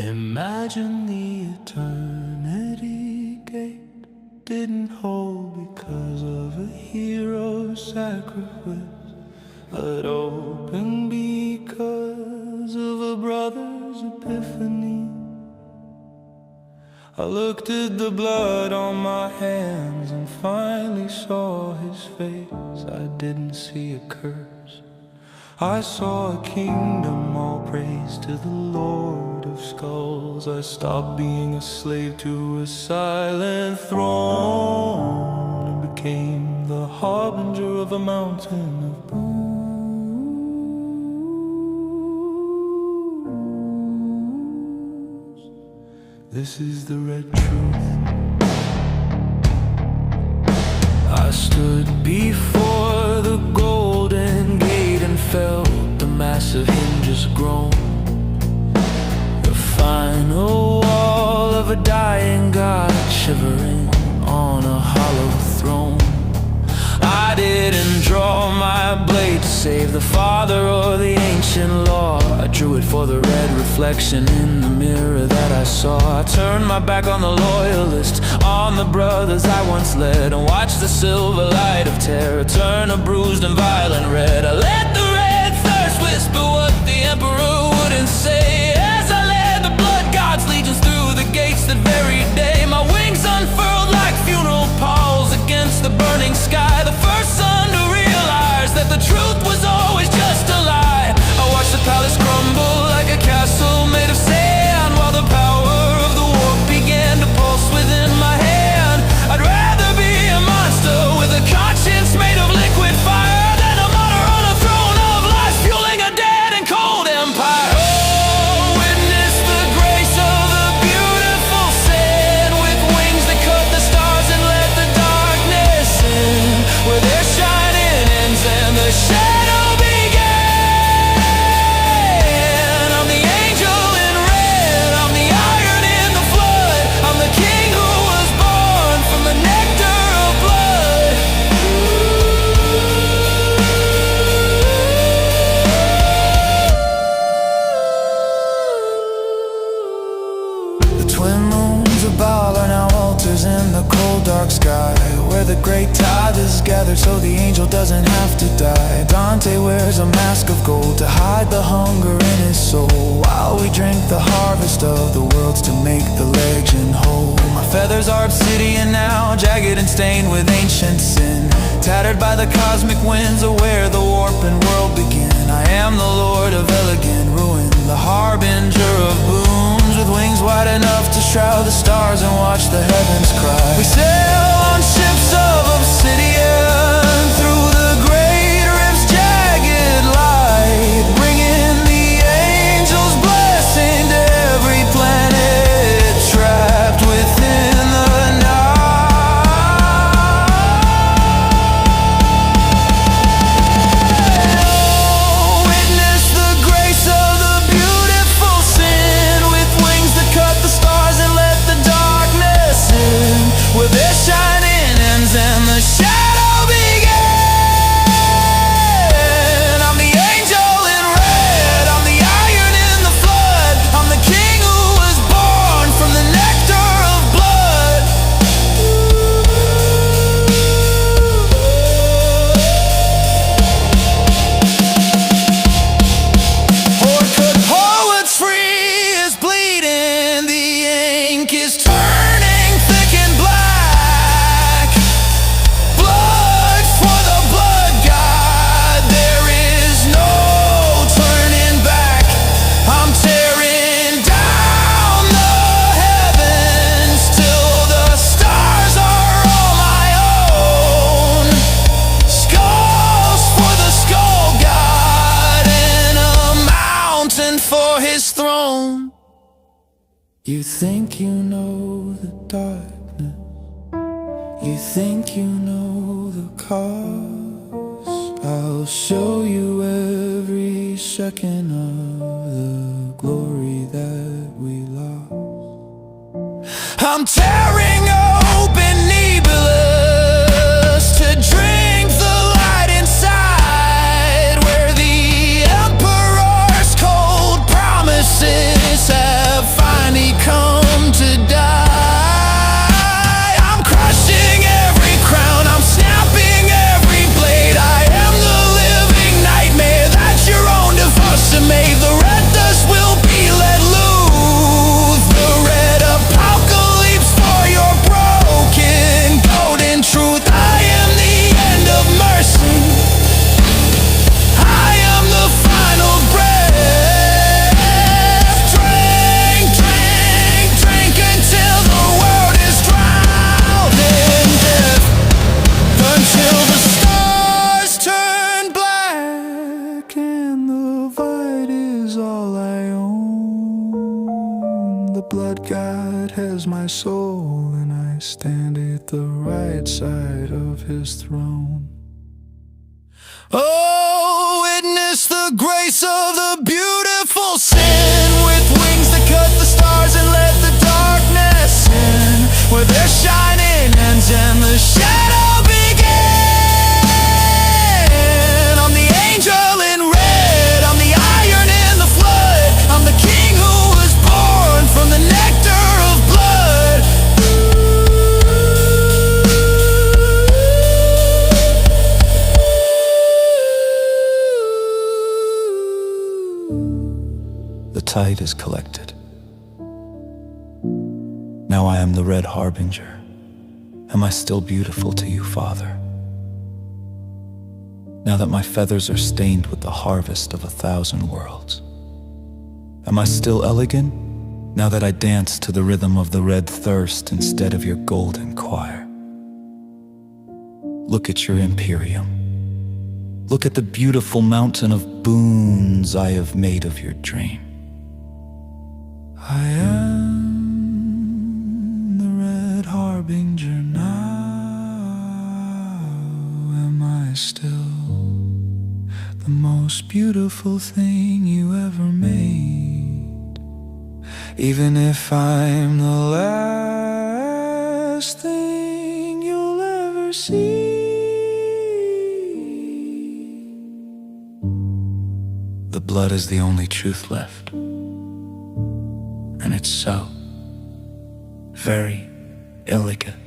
Imagine the eternity gate didn't hold because of a hero's sacrifice, but opened because of a brother's epiphany. I looked at the blood on my hands and finally saw his face. I didn't see a curse, I saw a kingdom, all praise to the Lord of Skulls. I stopped being a slave to a silent throne and became the harbinger of a mountain of booze. This is the red truth. I stood before the golden gate and felt the massive hinges groan, the final wall of a dying god shivering on a hollow throne. I didn't draw my blade to save the father or the ancient law. I drew it for the red reflection in the mirror that I saw. I turned my back on the loyalists, on the brothers I once led, and watched the silver light of terror turn a bruised and violent red. I let the red thirst whisper what the emperor wouldn't say, as I led the blood god's legions through the gates that very day. My wings unfurled like funeral palls against the burning sky, the first son to realize that the truth was always just a lie. I watched the palace crumble like a castle made of sand, while the power of the warp began to pulse within my hand. I'd rather be a monster with a conscience made of liquid fire than a martyr on a throne of lies, fueling a dead and cold empire. Oh, witness the grace of the beautiful sin, with wings that cut the stars and let the darkness in, where their shining ends and the shadow began. I'm the angel in red, I'm the iron in the flood, I'm the king who was born from the nectar of blood. The twin moons of Baal are now altars in the cold dark sky, where the great tithe is gathered so the angel doesn't have to die. Dante wears a mask of gold to hide the hunger in his soul, while we drink the harvest of the worlds to make the legend whole. My feathers are obsidian now, jagged and stained with ancient sin, tattered by the cosmic winds of where the warp and world begin. I am the lord of elegant ruin, the harbinger of booms, with wings wide enough to shroud the stars and watch the heavens cry. We sail on ships of obsidian through the great rift's jagged light, bringing the angels' blessing to every planet trapped within the night. Oh, witness the grace of the beautiful sin, with wings that cut the stars and let the darkness in, where their shining ends and the shadow began. I'm the angel in red, I'm the iron in the flood, I'm the king who was born from the nectar of blood. Horde cut poets free is bleeding, the ink is turning thick and black. Blood for the blood god, there is no turning back. I'm tearing down the heavens till the stars are all my own. Skulls for the skull god, and a mountain for his throne. You think you know the darkness, you think you know the cost. I'll show you every second of the glory that we lost. I'm tearing open nebulas to drink the light inside, where the emperor's cold promises have finally blood god has my soul, and I stand at the right side of his throne. Oh, witness the grace of the beautiful sin, with wings that cut the stars and let the darkness in, where their shining ends and the shadow begin. I'm the angel in red, I'm the iron in the flood, I'm the king who was born from the nectar of blood. The tide is collected. Now I am the red Harbinger. Am I still beautiful to you, Father? Now that my feathers are stained with the harvest of 1,000 worlds, am I still elegant? Now that I dance to the rhythm of the red thirst instead of your golden choir. Look at your Imperium. Look at the beautiful mountain of boons I have made of your dream. I am the red Harbinger now. Am I still the most beautiful thing you ever made? Even if I'm the last thing you'll ever see. The blood is the only truth left. And it's so very elegant.